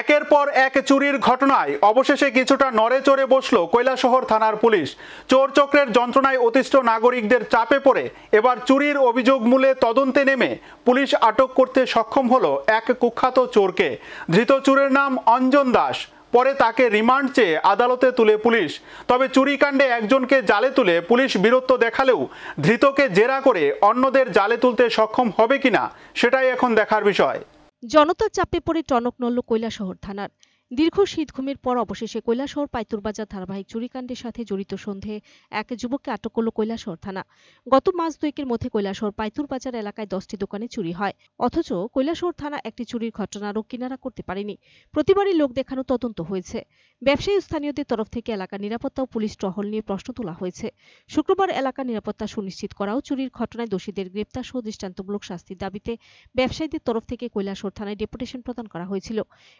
একের পর এক চুরির ঘটনায় অবশেষে কিছুটা নড়েচড়ে বসল কৈলাসহর থানার পুলিশ। চোর চক্রের যন্ত্রণায় অতিষ্ঠ নাগরিকদের চাপে পড়ে এবার চুরির অভিযোগ মূলে তদন্তে নেমে পুলিশ আটক করতে সক্ষম হলো এক কুখ্যাত চোরকে। ধৃত চোরের নাম অঞ্জন দাস। পরে তাকে রিমান্ড চেয়ে আদালতে তুলে পুলিশ। তবে চুরিকাণ্ডে একজনকে জালে তুলে পুলিশ বীরত্ব দেখালেও ধৃতকে জেরা করে অন্যদের জালে তুলতে সক্ষম হবে কিনা সেটাই এখন দেখার বিষয়। জনতার চাপে পড়ে টনক নড়ল কৈলাসহর থানার। দীর্ঘ শীত ঘুমের পর অবশেষে কৈলাসহর পাইতুরবাজার ধারাবাহিক চুরিকাণ্ডের সাথে জড়িত সন্দেহে এক যুবককে আটক করল কৈলাসহর থানা। গত মাস দুয়েকের মধ্যে কৈলাসহর পাইতুরবাজার এলাকায় 10টি দোকানে চুরি হয়, অথচ কৈলাসহর থানা একটি চুরির ঘটনারও কিনারা করতে পারেনি। প্রতিবারই লোক দেখানো তদন্ত হয়েছে। ব্যবসায়ী স্থানীয়দের তরফ থেকে এলাকার নিরাপত্তা ও পুলিশ টহল নিয়ে প্রশ্ন তোলা হয়েছে। শুক্রবার এলাকার নিরাপত্তা সুনিশ্চিত করাও চুরির ঘটনায় দোষীদের গ্রেপ্তার সহ দৃষ্টান্তমূলক শাস্তির দাবিতে ব্যবসায়ীদের তরফ থেকে কৈলাসহর থানায় ডেপুটেশন প্রদান করা হয়েছিল।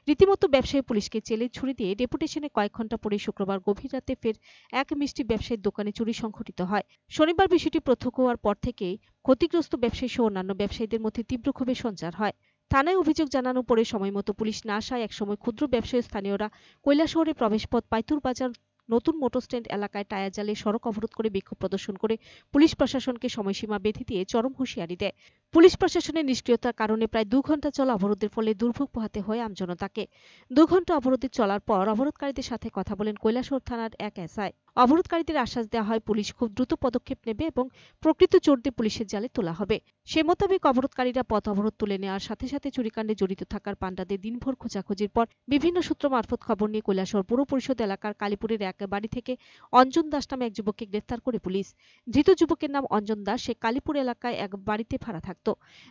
রীতিমতো ব্যবসায়ী পুলিশকে চেলে ছুরি দিয়ে ডেপুটেশনে কয়েক ঘন্টা পরে শুক্রবার গভীর রাতে ফের এক মিষ্টি ব্যবসায়ীর দোকানে চুরি সংঘটিত হয়। শনিবার বিষয়টি প্রত্যক্ষ হওয়ার পর থেকেই ক্ষতিগ্রস্ত ব্যবসায়ী সহ অন্যান্য ব্যবসায়ীদের মধ্যে তীব্র ক্ষোভের সঞ্চার হয়। থানায় অভিযোগ জানানোর পরে সময়মতো পুলিশ না আসায় একসময় ক্ষুদ্র ব্যবসায়ী স্থানীয়রা কৈলাসহরের প্রবেশপথ পাইতুরবাজার নতুন মোটর স্ট্যান্ড এলাকায় টায়ার জ্বালে সড়ক অবরোধ করে বিক্ষোভ প্রদর্শন করে পুলিশ প্রশাসনকে সময়সীমা বেঁধে দিয়ে চরম হুঁশিয়ারি দেয়। পুলিশ প্রশাসনের নিষ্ক্রিয়তার কারণে প্রায় 2 ঘন্টা চলা অবরোধের ফলে দুর্ভোগ পোহাতে হয় আমজনতাকে। 2 ঘন্টা অবরোধে চলার পর অবরোধকারীদের সাথে কথা বলেন কৈলাসহর থানার এক এসআই। অবরোধকারীদের আশ্বাস দেওয়া হয় পুলিশ খুব দ্রুত পদক্ষেপ নেবে এবং প্রকৃত চোরদের পুলিশের জালে তোলা হবে। সে মোতাবেক অবরোধকারীরা পথ অবরোধ তুলে নেওয়ার সাথে সাথে চুরিকাণ্ডে জড়িত থাকার পাণ্ডাদের দিনভর খোঁজাখুঁজির পর বিভিন্ন সূত্র মারফত খবর নিয়ে কৈলাসহর পুর পরিষদ এলাকার কালীপুরের এক বাড়ি থেকে অঞ্জন দাস নামে এক যুবককে গ্রেফতার করে পুলিশ। ধৃত যুবকের নাম অঞ্জন দাস। সে কালীপুর এলাকায় এক বাড়িতে ভাড়া থাকত।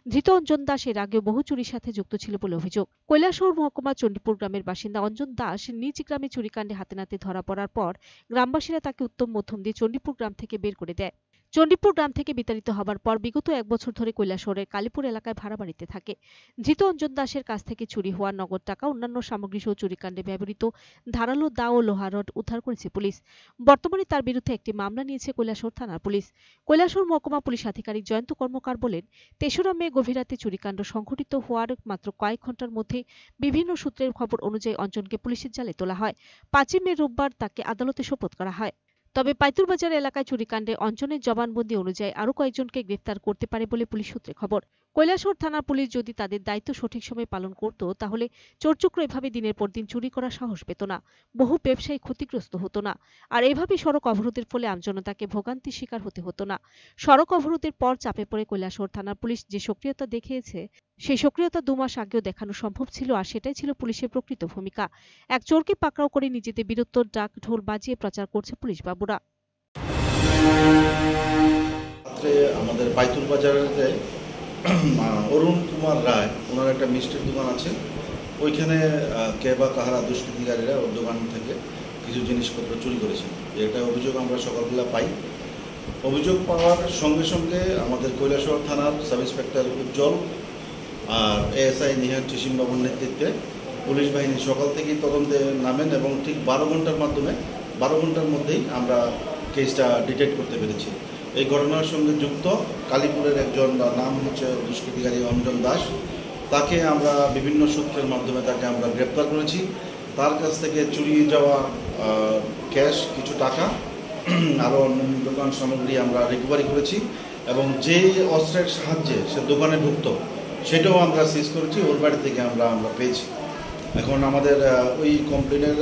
ধৃত অঞ্জন দাস এর আগেও বহু চুরির সাথে যুক্ত ছিল বলে অভিযোগ। কৈলাসহর মহকুমা চণ্ডীপুর গ্রামের বাসিন্দা অঞ্জন দাস নিজ গ্রামে চুরিকাণ্ডে হাতে নাতে ধরা পড়ার পর গ্রামবাসীরা তাকে উত্তম মধ্যম দিয়ে চণ্ডীপুর গ্রাম থেকে বের করে দেয়। চণ্ডীপুর গ্রাম থেকে বিতাড়িত হবার পর বিগত 1 বছর ধরে কৈলাসহরের কালীপুর এলাকায় ভাড়া বাড়িতে থাকে। ধৃত অঞ্জন দাসের কাছ থেকে চুরি হওয়া নগদ টাকা, অন্যান্য সামগ্রী সহ চুরিকাণ্ডে ব্যবহৃত ধারালো দা ও লোহা রড উদ্ধার করেছে পুলিশ। বর্তমানে তার বিরুদ্ধে একটি মামলা নিয়েছে কৈলাসহর থানার পুলিশ। কৈলাসহর মহকুমা পুলিশ আধিকারিক জয়ন্ত কর্মকার বলেন, 3রা মে গভীর রাতে চুরিকাণ্ড সংঘটিত হওয়ার মাত্র কয়েক ঘন্টার মধ্যে বিভিন্ন সূত্রের খবর অনুযায়ী অঞ্জনকে পুলিশের জালে তোলা হয়। 5 মে রোববার তাকে আদালতে সোপর্দ করা হয়। তবে পাইতুরবাজার এলাকায় চুরিকাণ্ডে অঞ্জনের জবানবন্দি অনুযায়ী আরও কয়েকজনকে গ্রেফতার করতে পারে বলে পুলিশ সূত্রে খবর। কৈলাসহর থানার পুলিশ যদি তাদের দায়িত্ব সঠিক সময়ে পালন করত, তাহলে চোরচক্র এভাবে দিনের পর দিন চুরি করার সাহস পেত না, বহু ব্যবসায়ী ক্ষতিগ্রস্ত হতো না, আর এভাবে সড়ক অবরোধের ফলে আমজনতাকে ভোগান্তির শিকার হতে হতো না। সড়ক অবরোধের পর চাপে পড়ে কৈলাসহর থানার পুলিশ যে সক্রিয়তা দেখিয়েছে, সেই সক্রিয়তা 2 মাস আগেও দেখানো সম্ভব ছিল, আর সেটাই ছিল পুলিশের প্রকৃত ভূমিকা। এক চোরকে পাকড়াও করে নিজেদের বীরত্বর ডাক ঢোল বাজিয়ে প্রচার করছে পুলিশ বাবুরা। আমাদের পাইতুরবাজারে অরুণ কুমার রায়, ওনার একটা মিষ্টির দোকান আছে। ওইখানে কে বা কাহারা দুষ্কৃতিকারীরা ওর দোকান থেকে কিছু জিনিসপত্র চুরি করেছে। এটা অভিযোগ আমরা সকালবেলা পাই। অভিযোগ পাওয়ার সঙ্গে সঙ্গে আমাদের কৈলাসহর থানার সাব ইন্সপেক্টর উজ্জ্বল আর এএসআই নিহার চিসিমবাবুর নেতৃত্বে পুলিশ বাহিনী সকাল থেকেই তদন্তে নামেন এবং ঠিক 12 ঘন্টার মধ্যেই আমরা কেসটা ডিটেক্ট করতে পেরেছি। এই ঘটনার সঙ্গে যুক্ত কালীপুরের একজন নাম হচ্ছে দুষ্কৃতিকারী অঞ্জন দাস। তাকে আমরা বিভিন্ন সূত্রের মাধ্যমে তাকে আমরা গ্রেপ্তার করেছি। তার কাছ থেকে চুরি যাওয়া ক্যাশ, কিছু টাকা, আরও অন্যান্য দোকান সামগ্রী আমরা রিকভারি করেছি এবং যে অস্ত্রের সাহায্যে সে দোকানে ঢুকত সেটাও আমরা সিজ করেছি। ওর বাড়ি থেকে আমরা পেয়েছি। এখন আমাদের ওই কমপ্লেনের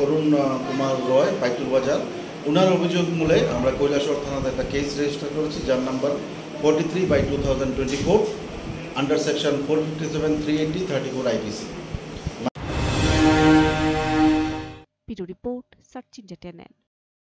অরুণ কুমার রয়, পাইতুরবাজার, ওনার অভিযোগ মূলে আমরা কৈলাসহর থানাতে একটা কেস রেজিস্টার করেছি, যার number 43/2024 under section 457, 380, 34 IPC। Bureau report, search India.